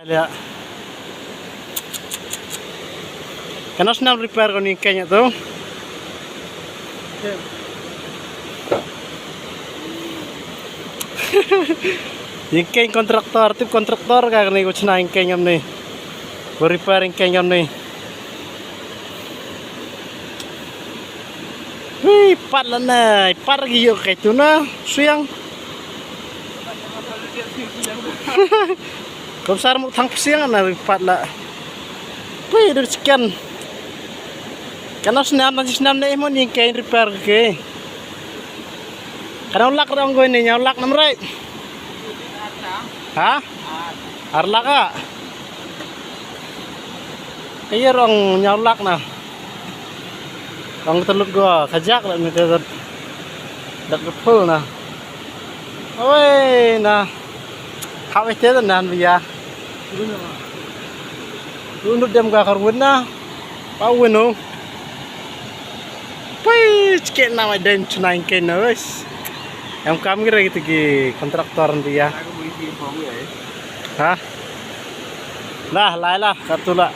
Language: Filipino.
Lihat. Karena senang repair kan ini kayaknya tuh. Ini kayak kontraktor, tip kontraktor kan nih, gue senang kayaknya nih. Gue repairing kayaknya nih. Wih, pat lah nih, pat lagi yuk kayak itu nah, siang. Kau besar mau tang siang nah, pat lah. Wih, dari sekian. Karena senam nih mau nih kayak repair ke. Karena ulak dong gue ini, nyolak nomor. Hah? Arlak ah? Iya rong nyolak nah. Rong telut gua kajak lah nih telut. Dak full nah. Oi nah. Hawes telut nah biya. Unut dem gak karwen nah. Pau no. Pai cek nama dan cunain kena wes. Yang kami kira gitu ki kontraktor dia. Hah? Lah, lah, kartu lah.